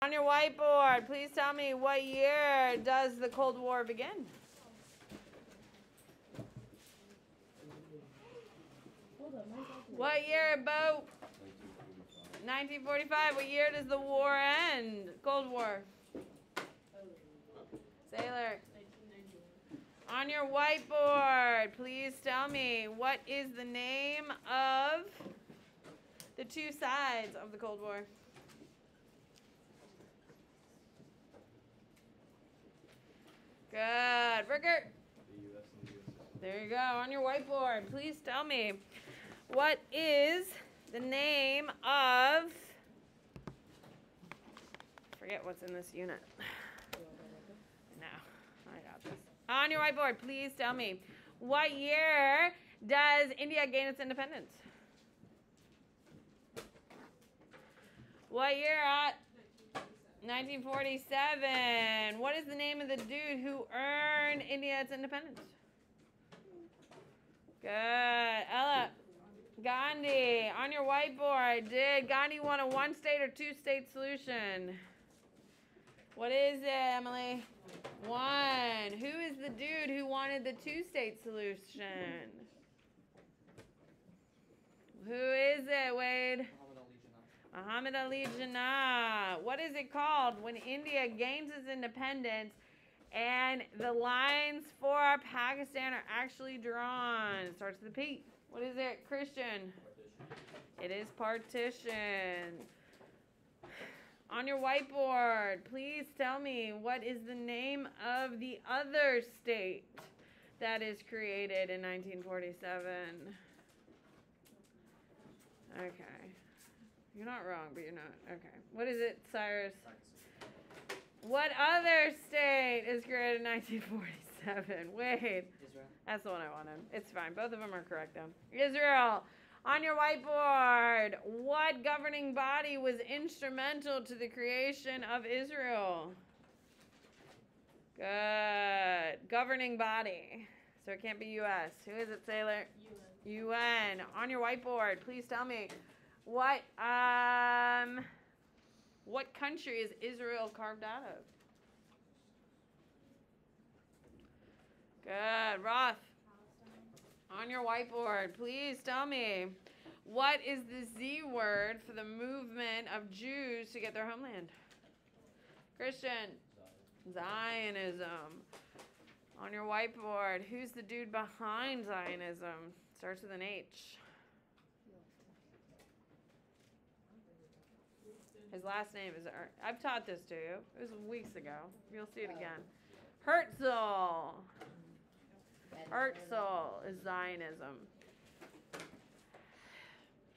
On your whiteboard, please tell me, what year does the Cold War begin? What year, Bo? 1945. What year does the war end? Cold War. Sailor. On your whiteboard, please tell me, what is the name of the two sides of the Cold War? Good. Rickert. There you go. On your whiteboard, please tell me, what is the name of, forget what's in this unit. No, I got this. On your whiteboard, please tell me, what year does India gain its independence? What year? 1947. What is the name of the dude who earned India its independence? Good. Ella. Gandhi. On your whiteboard, did Gandhi want a one-state or two-state solution? What is it, Emily? One. Who is the dude who wanted the two-state solution? Who is it, Wade? Muhammad Ali Jinnah. What is it called when India gains its independence and the lines for Pakistan are actually drawn? It starts with a P. What is it, Christian? Partition. It is partition. On your whiteboard, please tell me, what is the name of the other state that is created in 1947? Okay. You're not wrong, but you're not. Okay. What is it, Cyrus? What other state is created in 1947? Wait. Israel. That's the one I wanted. It's fine. Both of them are correct, though. Israel. On your whiteboard, what governing body was instrumental to the creation of Israel? Good. Governing body. So it can't be U.S. Who is it, Sailor? UN. On your whiteboard, please tell me, what country is Israel carved out of? Good. Roth. On your whiteboard, please tell me, what is the Z word for the movement of Jews to get their homeland? Christian. Zionism. On your whiteboard, who's the dude behind Zionism? Starts with an H. His last name is, I've taught this to you. It was weeks ago. You'll see it again. Herzl. Herzl is Zionism.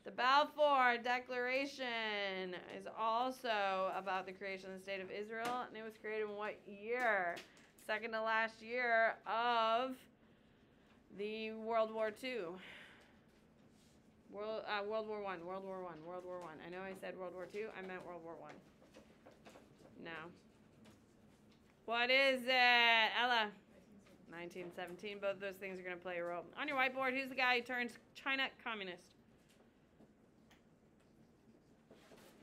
The Balfour Declaration is also about the creation of the State of Israel, and it was created in what year? Second to last year of the World War II. World War I. I know I said World War II. I meant World War I. No. What is it, Ella? 1917. Both of those things are going to play a role. On your whiteboard, who's the guy who turns China communist?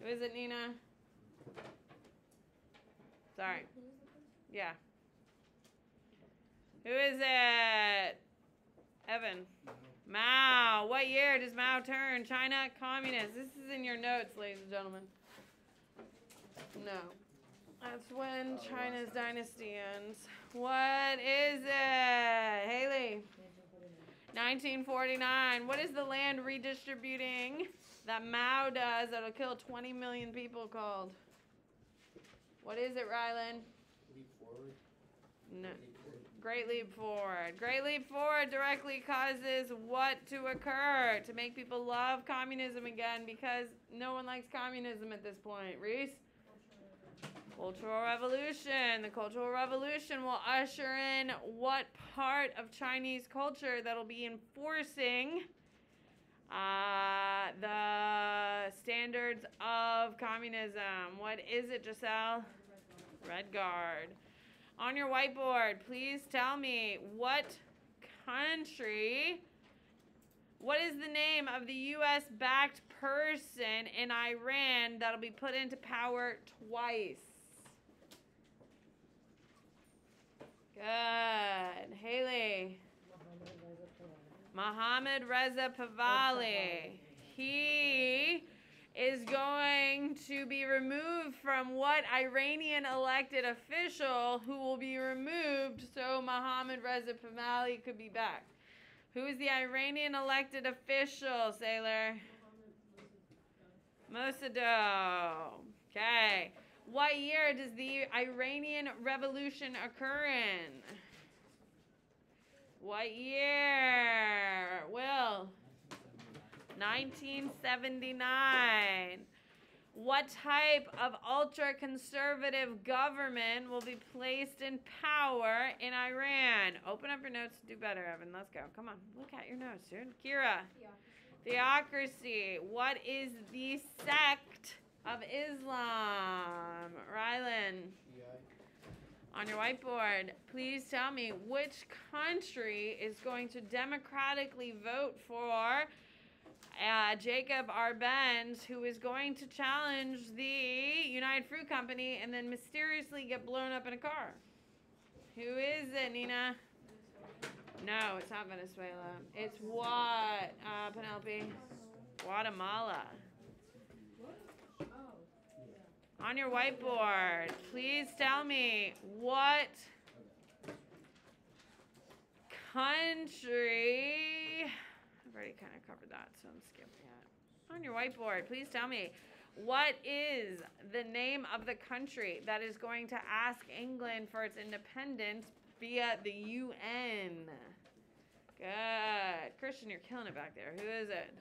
Who is it, Nina? Sorry. Yeah. Who is it? Evan. Mao. What year does Mao turn China communist? This is in your notes, ladies and gentlemen. No. That's when China's dynasty ends. What is it? Haley. 1949. What is the land redistributing that Mao does that'll kill 20 million people called? What is it, Rylan? Leap forward. No. Great Leap Forward. Great Leap Forward directly causes what to occur? To make people love communism again, because no one likes communism at this point. Reese? Cultural Revolution. The Cultural Revolution will usher in what part of Chinese culture that'll be enforcing the standards of communism? What is it, Giselle? Red Guard. On your whiteboard, please tell me, what country What is the name of the U.S.-backed person in Iran that'll be put into power twice? Good. Haley. Mohammad Reza Pahlavi. He is going to be removed from what Iranian elected official who will be removed so Mohammad Reza Pahlavi could be back? Who is the Iranian elected official, Sailor? Mossadegh. Okay. What year does the Iranian Revolution occur in? What year? Will? 1979. What type of ultra-conservative government will be placed in power in Iran? Open up your notes to do better, Evan. Let's go. Come on. Look at your notes, dude. Kira. Theocracy. What is the sect of Islam? Rylan. On your whiteboard, please tell me which country is going to democratically vote for Jacob Arbenz, who is going to challenge the United Fruit Company and then mysteriously get blown up in a car. Who is it, Nina? No, it's not Venezuela. It's what, Penelope? Guatemala. On your whiteboard, please tell me what country... I've already kind of covered that, so I'm skipping it. On your whiteboard, please tell me, what is the name of the country that is going to ask England for its independence via the UN? Good. Christian, you're killing it back there. Who is it?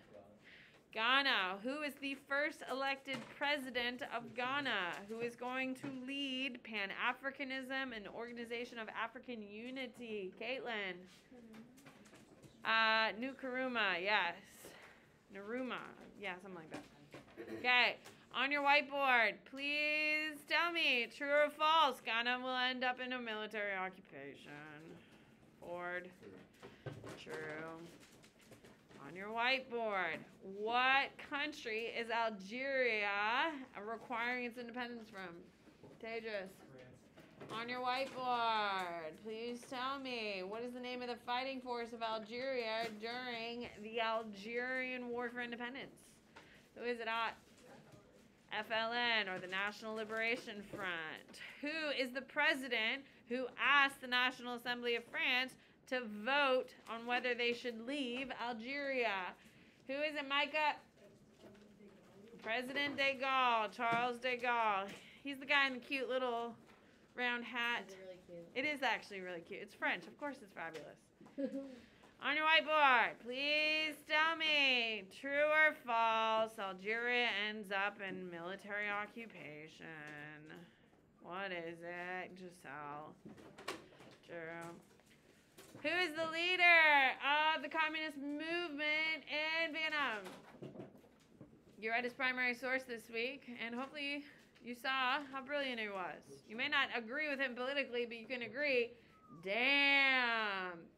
Ghana. Who is the first elected president of Ghana? Who is going to lead Pan-Africanism and Organization of African Unity? Caitlin. Nkrumah, yes. Nkrumah. Yeah, something like that. Okay. On your whiteboard, please tell me, true or false, Ghana will end up in a military occupation. Ford. True. On your whiteboard, what country is Algeria requiring its independence from? Tejas. On your whiteboard, please tell me, what is the name of the fighting force of Algeria during the Algerian War for Independence? Who is it at? FLN, or the National Liberation Front. Who is the president who asked the National Assembly of France to vote on whether they should leave Algeria? Who is it, Micah? President de Gaulle, Charles de Gaulle. He's the guy in the cute little round hat. It's really cute. It is actually really cute. It's French. Of course it's fabulous. On your whiteboard, please tell me, true or false, Algeria ends up in military occupation. What is it, Giselle? True. Who is the leader of the communist movement in Vietnam? You read his primary source this week, and hopefully you saw how brilliant he was. You may not agree with him politically, but you can agree, damn.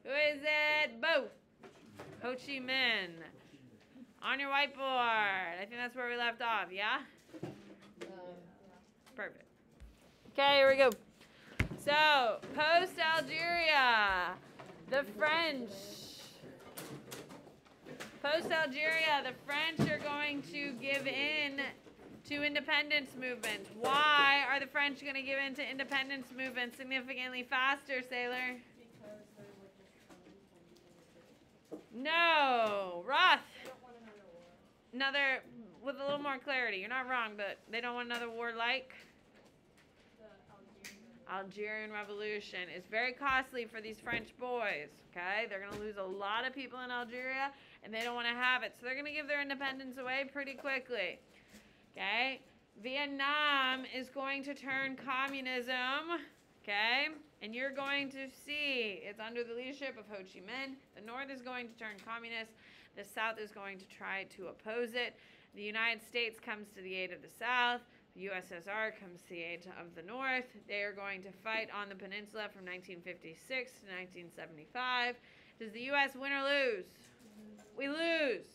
Who is it? Bo. Ho Chi Minh. On your whiteboard. I think that's where we left off, yeah? Perfect. Okay, here we go. So, post-Algeria, the French. Post-Algeria, the French are going to give in to independence movements. Why are the French going to give in to independence movements significantly faster, Sailor? No. Roth. Another, with a little more clarity. You're not wrong, but they don't want another war like? Algerian Revolution. It's very costly for these French boys, okay? They're going to lose a lot of people in Algeria, and they don't want to have it. So they're going to give their independence away pretty quickly, okay? Vietnam is going to turn communism, okay? And you're going to see it's under the leadership of Ho Chi Minh. The North is going to turn communist. The South is going to try to oppose it. The United States comes to the aid of the South. The USSR comes to the aid of the North. They are going to fight on the peninsula from 1956 to 1975. Does the U.S. win or lose? We lose.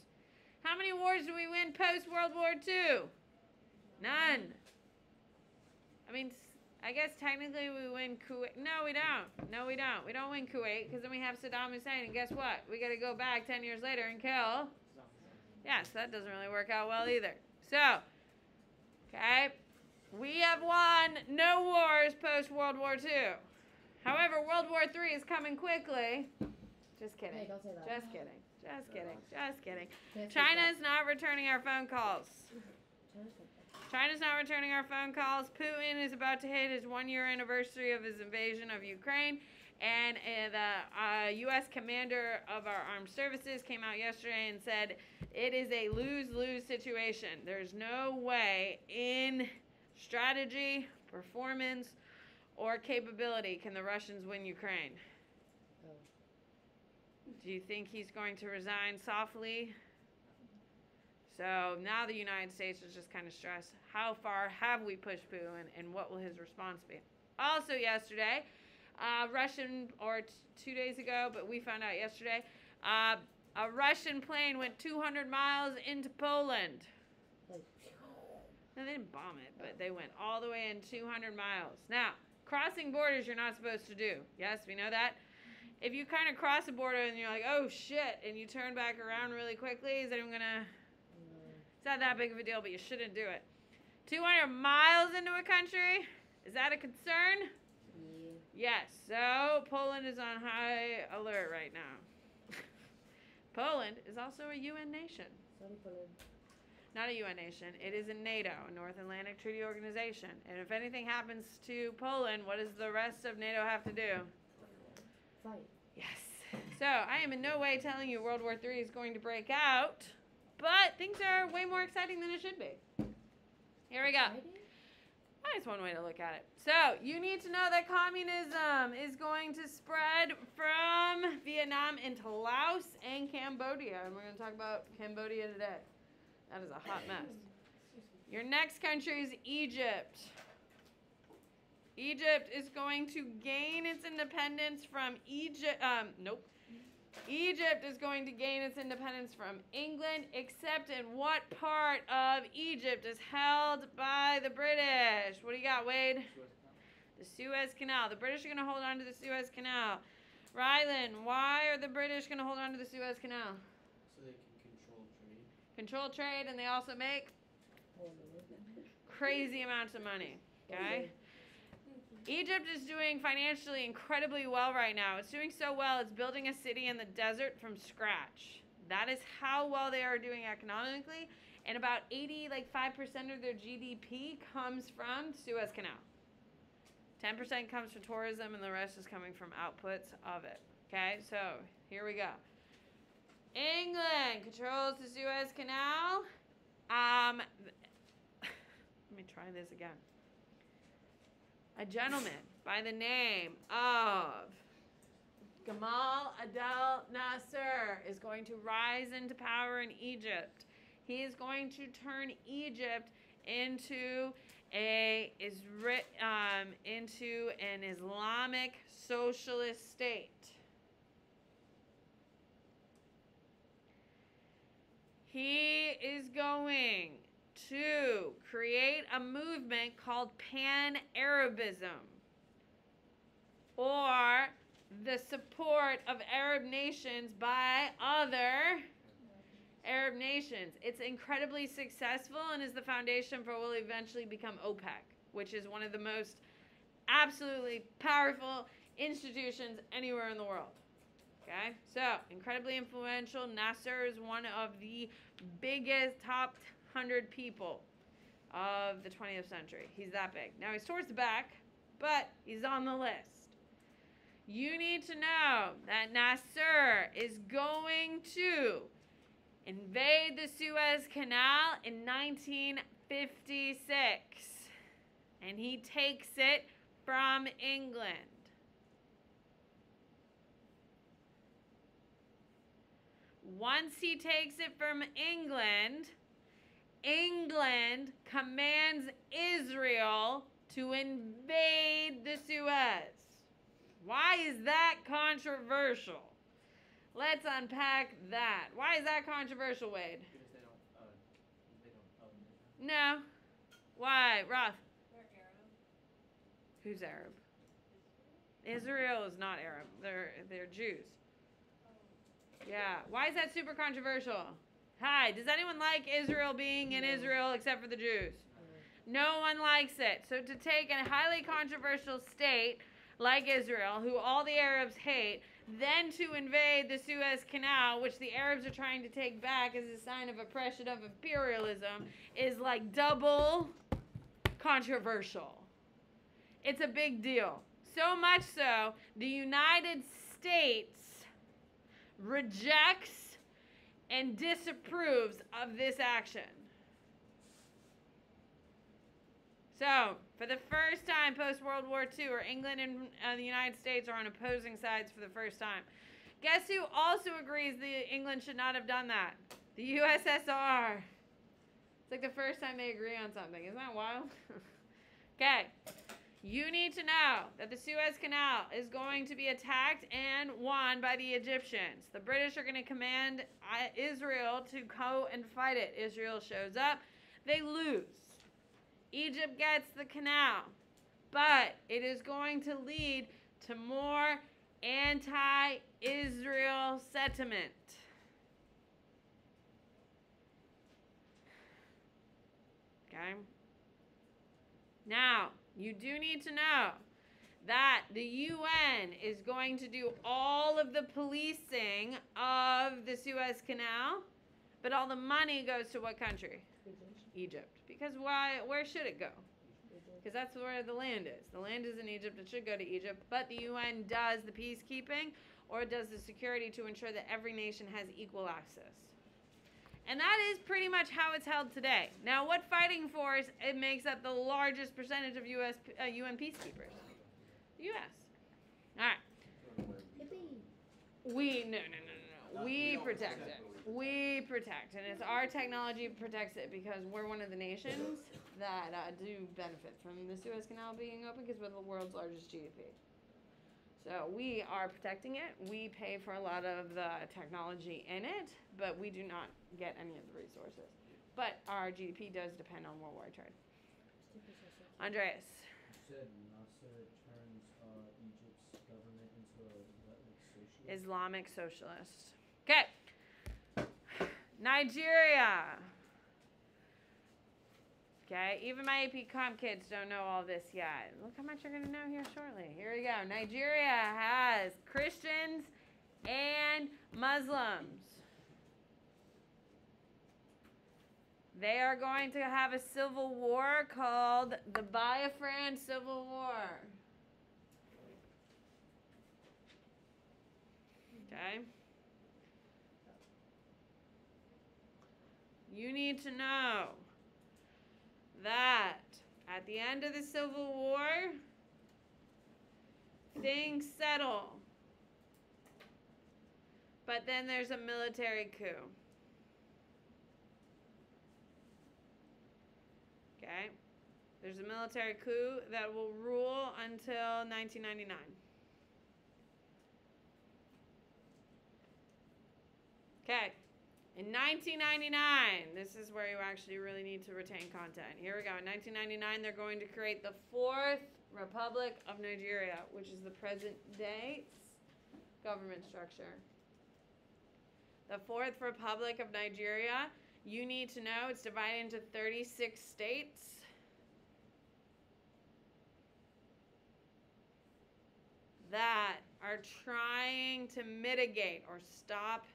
How many wars do we win post-World War II? None. I mean, I guess technically we win Kuwait. No, we don't. No, we don't. We don't win Kuwait because then we have Saddam Hussein. And guess what? We got to go back 10 years later and kill. Yes, that doesn't really work out well either. So, okay, we have won no wars post-World War II. However, World War III is coming quickly. Just kidding. Hey, don't say that. Just kidding. Just kidding. Just kidding. China's not returning our phone calls. China's not returning our phone calls. Putin is about to hit his 1-year anniversary of his invasion of Ukraine. And the U.S. commander of our armed services came out yesterday and said it is a lose-lose situation. There's no way in strategy, performance, or capability can the Russians win Ukraine. Do you think he's going to resign softly? So now the United States is just kind of stressed. How far have we pushed Putin, and what will his response be? Also yesterday, Russian, or 2 days ago, but we found out yesterday, a Russian plane went 200 miles into Poland. No, they didn't bomb it, but they went all the way in 200 miles. Now, crossing borders you're not supposed to do. Yes, we know that. If you kind of cross a border and you're like, oh shit, and you turn back around really quickly, is anyone gonna... It's not that big of a deal, but you shouldn't do it. 200 miles into a country? Is that a concern? Yes. So Poland is on high alert right now. Poland is also a UN nation. Sorry, Poland. Not a UN nation. It is in NATO, a North Atlantic Treaty Organization. And if anything happens to Poland, what does the rest of NATO have to do? Fight. Yes. So I am in no way telling you World War III is going to break out. But things are way more exciting than it should be. Here we go. That's one way to look at it. So, you need to know that communism is going to spread from Vietnam into Laos and Cambodia. And we're going to talk about Cambodia today. That is a hot mess. Your next country is Egypt. Egypt is going to gain its independence from Egypt is going to gain its independence from England, except in what part of Egypt is held by the British? What do you got, Wade? The Suez Canal. The British are going to hold on to the Suez Canal. Rylan, why are the British going to hold on to the Suez Canal? So they can control trade. Control trade, and they also make crazy amounts of money. Okay? Egypt is doing financially incredibly well right now. It's doing so well, it's building a city in the desert from scratch. That is how well they are doing economically. And about 5% of their GDP comes from Suez Canal. 10% comes from tourism, and the rest is coming from outputs of it. Okay, so here we go. England controls the Suez Canal. Let me try this again. A gentleman by the name of Gamal Abdel Nasser is going to rise into power in Egypt. He is going to turn Egypt into an Islamic socialist state. He is going to create a movement called Pan-Arabism, or the support of Arab nations by other Arab nations. It's incredibly successful and is the foundation for what will eventually become OPEC, which is one of the most absolutely powerful institutions anywhere in the world. Okay, so incredibly influential. Nasser is one of the biggest top 100 people of the 20th century. He's that big. Now he's towards the back, but he's on the list. You need to know that Nasser is going to invade the Suez Canal in 1956, and he takes it from England. Once he takes it from England, England commands Israel to invade the Suez. Why is that controversial? Let's unpack that. Why is that controversial, Wade? Because they don't own it. No. Why, Roth? They're Arab. Who's Arab? Israel is not Arab. They're Jews. Yeah. Why is that super controversial? Hi. Does anyone like Israel being in Israel except for the Jews? No one likes it. So to take a highly controversial state like Israel, who all the Arabs hate, then to invade the Suez Canal, which the Arabs are trying to take back as a sign of oppression of imperialism, is like double controversial. It's a big deal. So much so, the United States rejects and disapproves of this action. So, for the first time post-World War II, England and the United States are on opposing sides for the first time. Guess who also agrees that England should not have done that? The USSR. It's like the first time they agree on something. Isn't that wild? Okay. You need to know that the Suez Canal is going to be attacked and won by the Egyptians. The British are going to command Israel to go and fight it. Israel shows up. They lose. Egypt gets the canal. But it is going to lead to more anti-Israel sentiment. Okay? Now, you do need to know that the UN is going to do all of the policing of the Suez Canal, but all the money goes to what country? Egypt. Because why? Where should it go? Because that's where the land is. The land is in Egypt. It should go to Egypt. But the UN does the peacekeeping or does the security to ensure that every nation has equal access. And that is pretty much how it's held today. Now, what fighting force it makes up the largest percentage of UN peacekeepers? The U.S. All right. No. We protect it. We protect, and it's our technology protects it because we're one of the nations that do benefit from the Suez Canal being open because we're the world's largest GDP. So we are protecting it. We pay for a lot of the technology in it, but we do not get any of the resources. But our GDP does depend on worldwide trade. Andreas. You said Nasser turns Egypt's government into a socialist? Islamic socialist. Okay. Nigeria. Okay, even my AP Comp kids don't know all this yet. Look how much you're going to know here shortly. Here we go. Nigeria has Christians and Muslims. They are going to have a civil war called the Biafran Civil War. Okay. You need to know that at the end of the Civil War, things settle. But then there's a military coup. Okay? There's a military coup that will rule until 1999. Okay. In 1999, this is where you actually really need to retain content. Here we go. In 1999, they're going to create the Fourth Republic of Nigeria, which is the present day government structure. The Fourth Republic of Nigeria, you need to know it's divided into 36 states. That are trying to mitigate or stop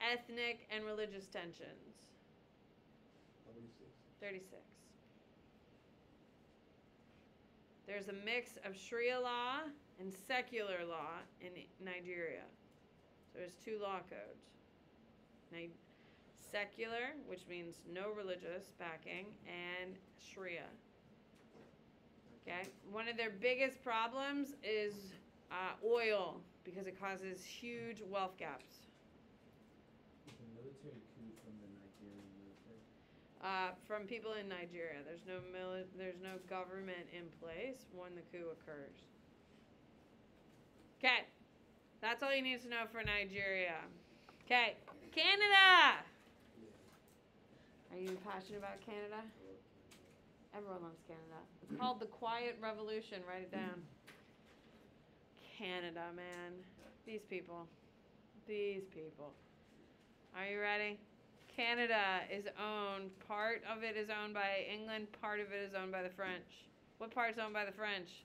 ethnic and religious tensions. How many states? 36. There's a mix of Sharia law and secular law in Nigeria. So there's two law codes. Secular, which means no religious backing, and Sharia. Okay? One of their biggest problems is oil because it causes huge wealth gaps. The military coup from the Nigerian military? From people in Nigeria. There's no government in place when the coup occurs. Okay. That's all you need to know for Nigeria. Okay, Canada. Are you passionate about Canada? Everyone loves Canada. It's called the Quiet Revolution. Write it down. Canada, man. These people. These people. Are you ready? Canada is owned, part of it is owned by England, part of it is owned by the French. What part's owned by the French?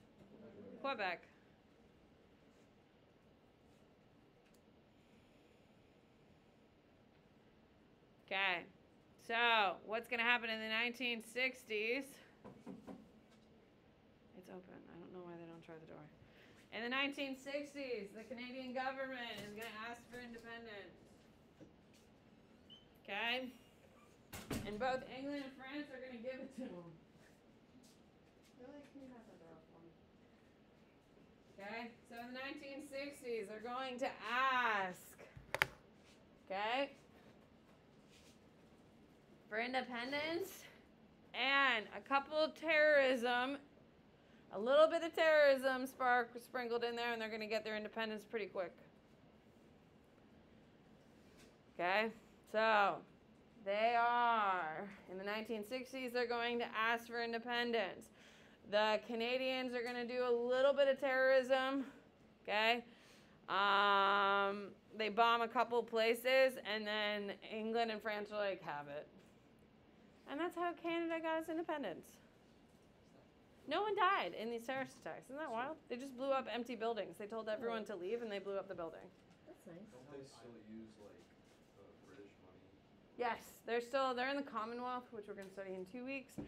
Quebec. Okay. So, what's going to happen in the 1960s? It's open. I don't know why they don't try the door. In the 1960s, the Canadian government is going to ask for independence. Okay? And both England and France are going to give it to them. Really? Can you have that door for me? Okay? So in the 1960s, they're going to ask, okay, for independence and a couple of terrorism, a little bit of terrorism sprinkled in there, and they're going to get their independence pretty quick. Okay? So, they are, in the 1960s, they're going to ask for independence. The Canadians are going to do a little bit of terrorism, okay? They bomb a couple places, and then England and France are like, have it. And that's how Canada got its independence. No one died in these terrorist attacks. Isn't that wild? They just blew up empty buildings. They told everyone to leave, and they blew up the building. That's nice. Don't they still use like British money? Yes, they're in the Commonwealth, which we're going to study in 2 weeks,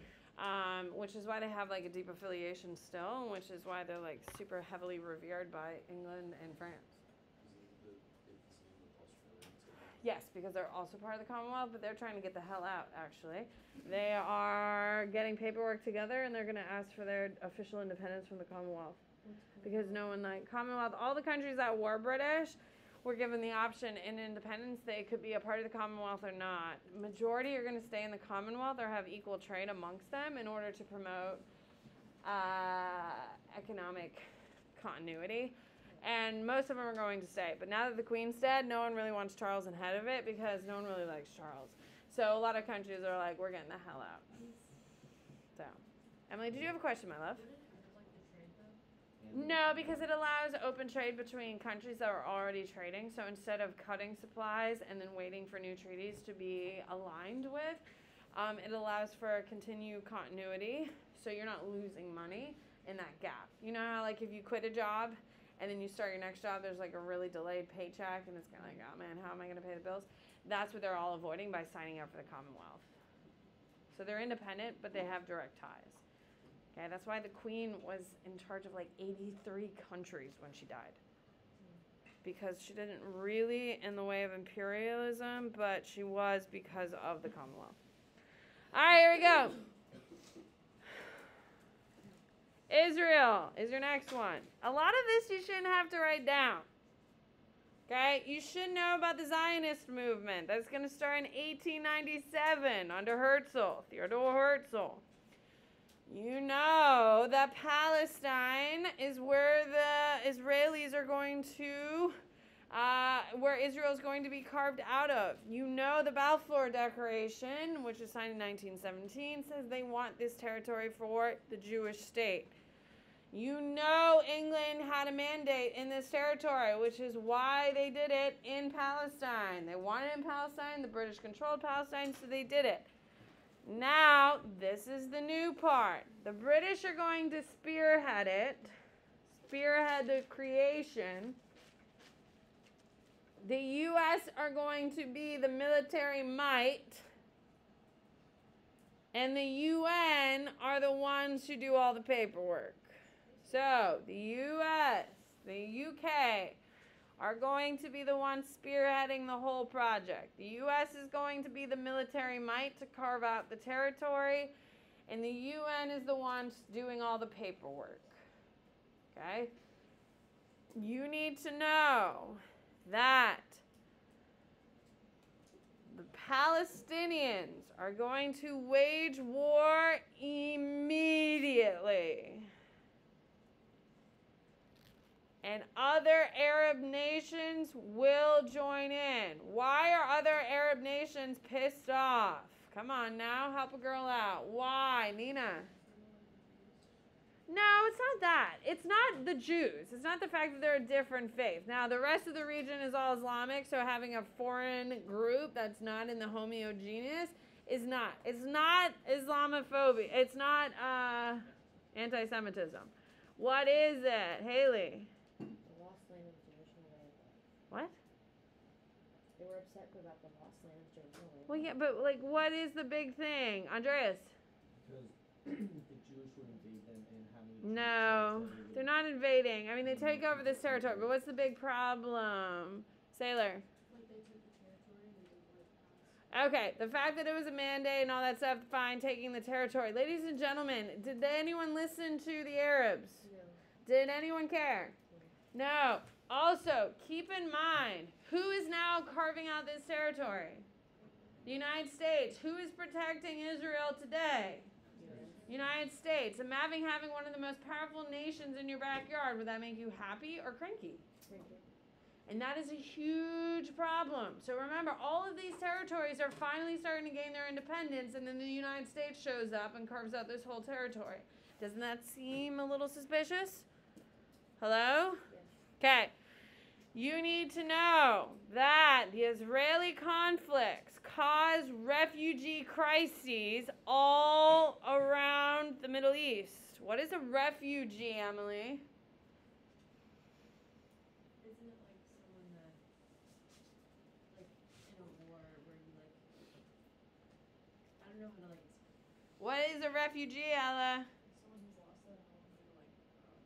which is why they have like a deep affiliation still, which is why they're like super heavily revered by England and France. Yes, because they're also part of the Commonwealth, but they're trying to get the hell out, actually. They are getting paperwork together, and they're going to ask for their official independence from the Commonwealth. Because no one, like, Commonwealth, all the countries that were British were given the option in independence they could be a part of the Commonwealth or not. Majority are going to stay in the Commonwealth or have equal trade amongst them in order to promote economic continuity. And most of them are going to stay. But now that the Queen's dead, no one really wants Charles in head of it because no one really likes Charles. So a lot of countries are like, we're getting the hell out. So, Emily, did you have a question, my love? No, because it allows open trade between countries that are already trading. So instead of cutting supplies and then waiting for new treaties to be aligned with, it allows for continued continuity. So you're not losing money in that gap. You know how, like, if you quit a job and then you start your next job, there's like a really delayed paycheck, and it's kind of like, oh man, how am I going to pay the bills? That's what they're all avoiding by signing up for the Commonwealth. So they're independent, but they have direct ties. Okay, that's why the Queen was in charge of like 83 countries when she died. Because she didn't really in the way of imperialism, but she was because of the Commonwealth. All right, here we go. Israel is your next one. A lot of this you shouldn't have to write down. Okay? You should know about the Zionist movement. That's going to start in 1897 under Herzl, Theodore Herzl. You know that Palestine is where the Israelis are going to, where Israel is going to be carved out of. You know the Balfour Declaration, which was signed in 1917, says they want this territory for the Jewish state. You know England had a mandate in this territory, which is why they did it in Palestine. They wanted it in Palestine. The British controlled Palestine, so they did it. Now, this is the new part. The British are going to spearhead it, spearhead the creation. The U.S. are going to be the military might, and the UN are the ones who do all the paperwork. So, the U.S., the U.K. are going to be the ones spearheading the whole project. The U.S. is going to be the military might to carve out the territory, and the UN is the ones doing all the paperwork. Okay? You need to know that the Palestinians are going to wage war immediately. And other Arab nations will join in. Why are other Arab nations pissed off? Come on now, help a girl out. Why, Nina? No, it's not that. It's not the Jews. It's not the fact that they're a different faith. Now, the rest of the region is all Islamic, so having a foreign group that's not in the homogeneous is not. It's not Islamophobia. It's not anti-Semitism. What is it, Haley? The lost land of Jerusalem. What? They were upset about the lost land of Jerusalem. Well, yeah, but like, what is the big thing, Andreas? Because the Jewish would invade them and having No, they're not invading. I mean, they take over this territory, but what's the big problem? Sailor. Like they took the territory and they didn't let it pass. Okay, the fact that it was a mandate and all that stuff, fine, taking the territory. Ladies and gentlemen, did anyone listen to the Arabs? No. Did anyone care? No. Also, keep in mind, who is now carving out this territory? The United States. Who is protecting Israel today? United States. Imagine having one of the most powerful nations in your backyard. Would that make you happy or cranky? And that is a huge problem. So remember, all of these territories are finally starting to gain their independence, and then the United States shows up and carves out this whole territory. Doesn't that seem a little suspicious? Hello? Okay. You need to know that the Israeli conflicts cause refugee crises all around the Middle East. What is a refugee, Emily? Isn't it like someone that, like, in a war where you, like, I don't know how to, like, explain. What is a refugee, Ella? Someone who's lost their home through, like,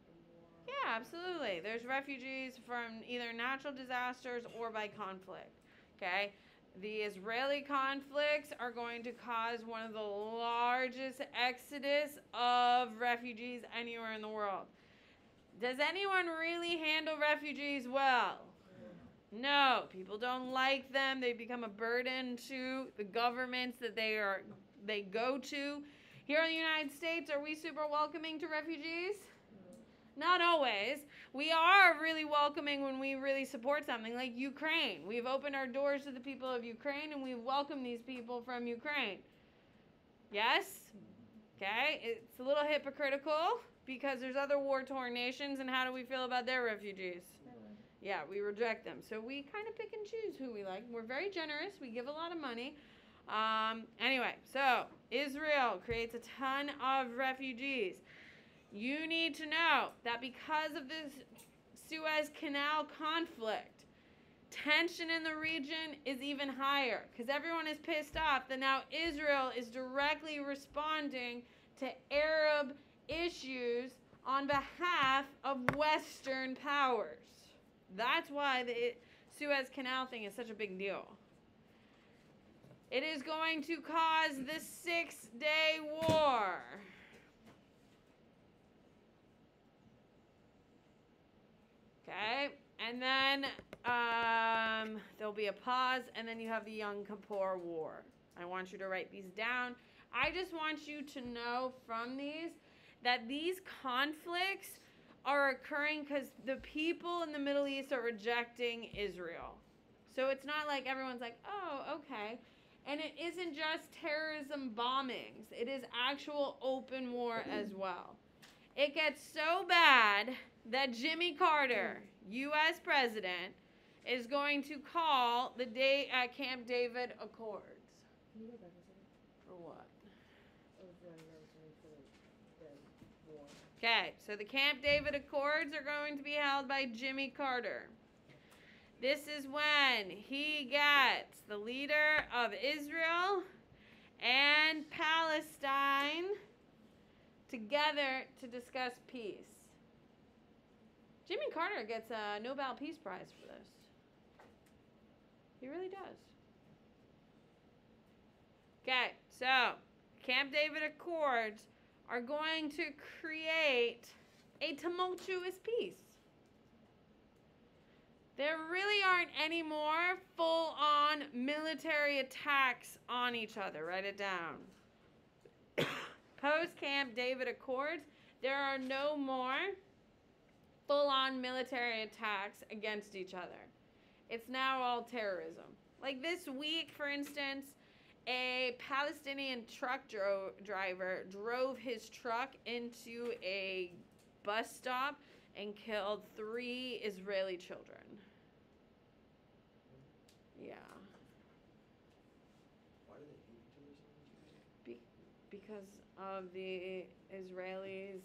the war. Yeah, absolutely. There's refugees from either natural disasters or by conflict. Okay? The Israeli conflicts are going to cause one of the largest exodus of refugees anywhere in the world. Does anyone really handle refugees well? No. People don't like them. They become a burden to the governments that they go to. Here in the United States, are we super welcoming to refugees? Not always. We are really welcoming when we really support something like Ukraine. We've opened our doors to the people of Ukraine and we've welcomed these people from Ukraine. Yes? Okay? It's a little hypocritical because there's other war-torn nations, and how do we feel about their refugees? Yeah, we reject them. So we kind of pick and choose who we like. We're very generous. We give a lot of money. Anyway, so Israel creates a ton of refugees. You need to know that because of this Suez Canal conflict, tension in the region is even higher because everyone is pissed off that now Israel is directly responding to Arab issues on behalf of Western powers. That's why the Suez Canal thing is such a big deal. It is going to cause the 6-day war. Okay, and then there'll be a pause, and then you have the Yom Kippur War. I want you to write these down. I just want you to know from these that these conflicts are occurring because the people in the Middle East are rejecting Israel. So it's not like everyone's like, oh, okay. And it isn't just terrorism bombings. It is actual open war as well. It gets so bad that Jimmy Carter, U.S. president, is going to call the Camp David Accords. Can you go back a second? For what? I was running for the war. Okay, so the Camp David Accords are going to be held by Jimmy Carter. This is when he gets the leader of Israel and Palestine together to discuss peace. Jimmy Carter gets a Nobel Peace Prize for this. He really does. Okay, so Camp David Accords are going to create a tumultuous peace. There really aren't any more full-on military attacks on each other. Write it down. Post-Camp David Accords, there are no more full-on military attacks against each other. It's now all terrorism. Like this week, for instance, a Palestinian truck driver drove his truck into a bus stop and killed 3 Israeli children. Yeah. Why do they hate each other so much? Because of the Israelis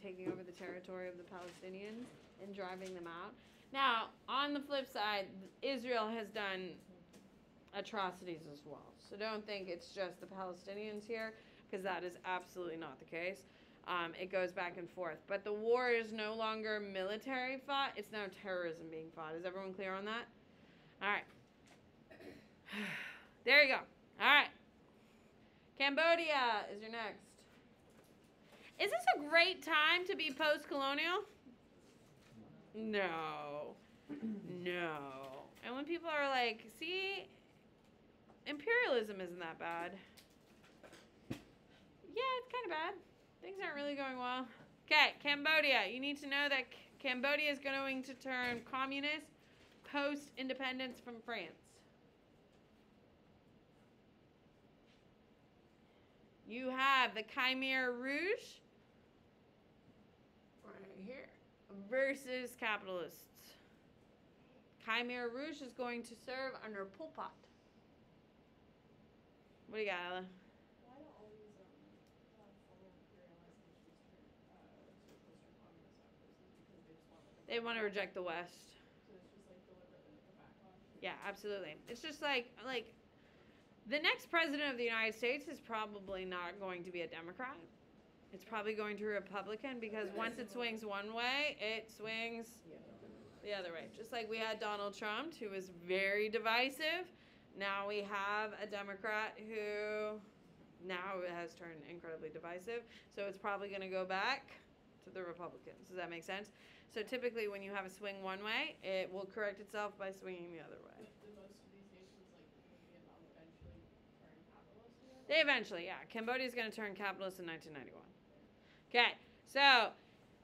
taking over the territory of the Palestinians and driving them out. Now, on the flip side, Israel has done atrocities as well. So don't think it's just the Palestinians here, because that is absolutely not the case. It goes back and forth. But the war is no longer military fought, it's now terrorism being fought. Is everyone clear on that? All right. There you go. All right. Cambodia is your next. Is this a great time to be post-colonial? No. No. And when people are like, see, imperialism isn't that bad. Yeah, it's kind of bad. Things aren't really going well. Okay, Cambodia. You need to know that Cambodia is going to turn communist post-independence from France. You have the Khmer Rouge right here versus capitalists. Khmer Rouge is going to serve under Pol Pot. What do you got, Ella? Why do all these former imperialist countries switch to communist afterwards? Is because they just want like a They want to reject the West. So it's just like deliberately like a backlash. Yeah, absolutely. It's just like the next president of the United States is probably not going to be a Democrat. It's probably going to be a Republican, because once it swings one way, it swings the other way. Just like we had Donald Trump, who was very divisive. Now we have a Democrat who now has turned incredibly divisive. So it's probably going to go back to the Republicans. Does that make sense? So typically when you have a swing one way, it will correct itself by swinging the other way. Do most of these nations, like Vietnam, eventually turn capitalist again? They eventually, yeah. Cambodia is going to turn capitalist in 1991. Okay, so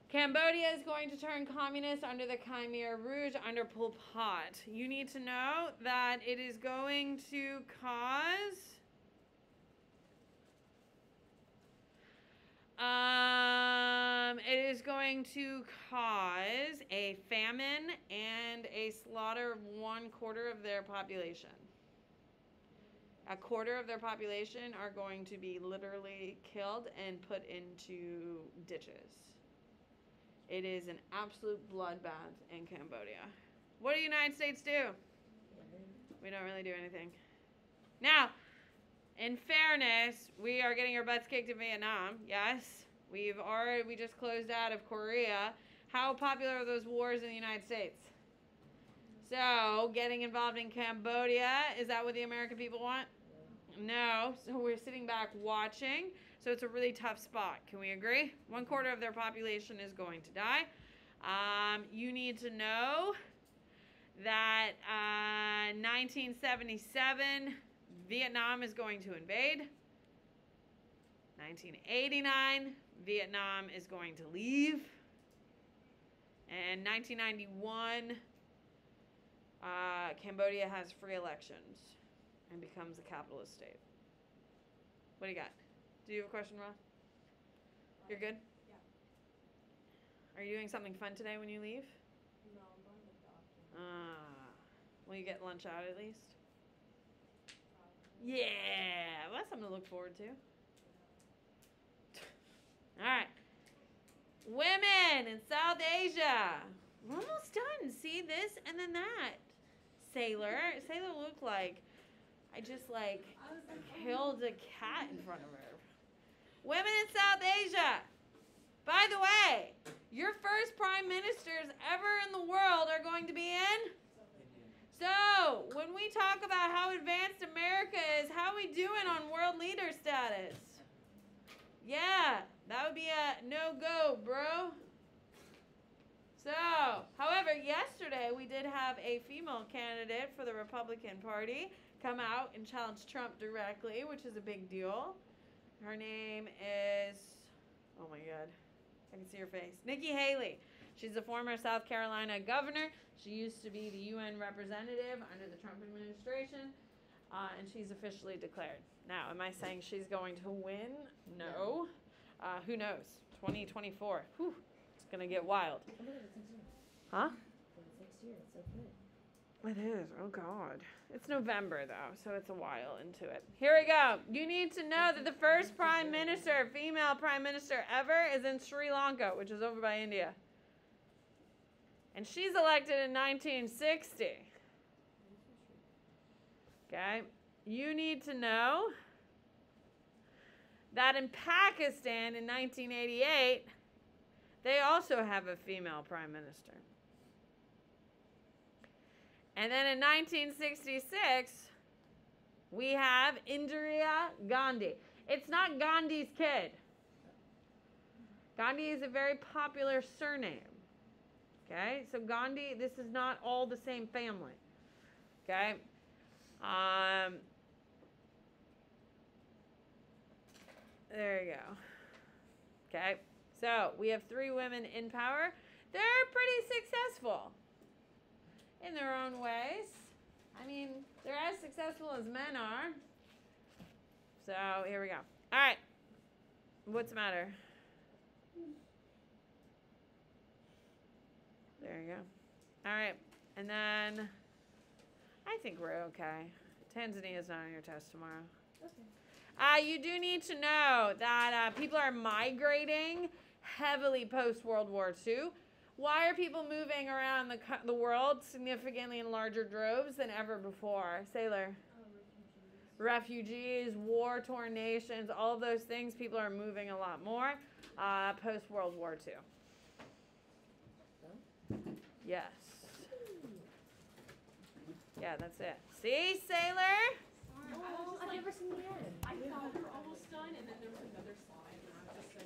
Cambodia is going to turn communist under the Khmer Rouge, under Pol Pot. You need to know that it is going to cause a famine and a slaughter of 1/4 of their population. 1/4 of their population are going to be literally killed and put into ditches. It is an absolute bloodbath in Cambodia. What do the United States do? We don't really do anything. Now, in fairness, we are getting our butts kicked in Vietnam. Yes. We just closed out of Korea. How popular are those wars in the United States? So, getting involved in Cambodia, is that what the American people want? No. So we're sitting back watching. So it's a really tough spot. Can we agree? 1/4 of their population is going to die. You need to know that 1977, Vietnam is going to invade. 1989, Vietnam is going to leave. And 1991, Cambodia has free elections and becomes a capitalist state. What do you got? Do you have a question, Ross? You're good? Yeah. Are you doing something fun today when you leave? No, I'm going to the doctor. Will you get lunch out at least? Probably. Yeah, well, that's something to look forward to. All right. Women in South Asia. We're almost done. See this and then that. Sailor looked like I just killed a cat in front of her. Women in South Asia. By the way, your first prime ministers ever in the world are going to be in? So, when we talk about how advanced America is, how we doing on world leader status? Yeah, that would be a no-go, bro. So, however, yesterday we did have a female candidate for the Republican Party come out and challenge Trump directly, which is a big deal. Her name is, oh my God, I can see her face. Nikki Haley. She's a former South Carolina governor. She used to be the UN representative under the Trump administration, and she's officially declared. Now, am I saying she's going to win? No. Who knows? 2024. Whew. It's going to get wild. Oh my God, it's next year. Huh? It's next year. It's so quick. It is. Oh, God. It's November, though, so it's a while into it. Here we go. You need to know that the first prime minister, female prime minister ever, is in Sri Lanka, which is over by India. And she's elected in 1960. Okay. You need to know that in Pakistan in 1988, they also have a female prime minister. And then in 1966, we have Indira Gandhi. It's not Gandhi's kid. Gandhi is a very popular surname. Okay, so Gandhi, this is not all the same family. Okay. There you go. Okay, so we have 3 women in power. They're pretty successful in their own ways. I mean, they're as successful as men are. So here we go. All right. What's the matter? There you go. All right. And then I think we're okay. Tanzania's not on your test tomorrow. Okay. You do need to know that people are migrating heavily post-World War II. Why are people moving around the world significantly in larger droves than ever before? Sailor. Refugees, war-torn nations, all of those things. People are moving a lot more post-World War II. Yes. Yeah, that's it. See, Sailor? Oh, I've never seen the end. I thought we were almost done, and then there was another slide, and I just said,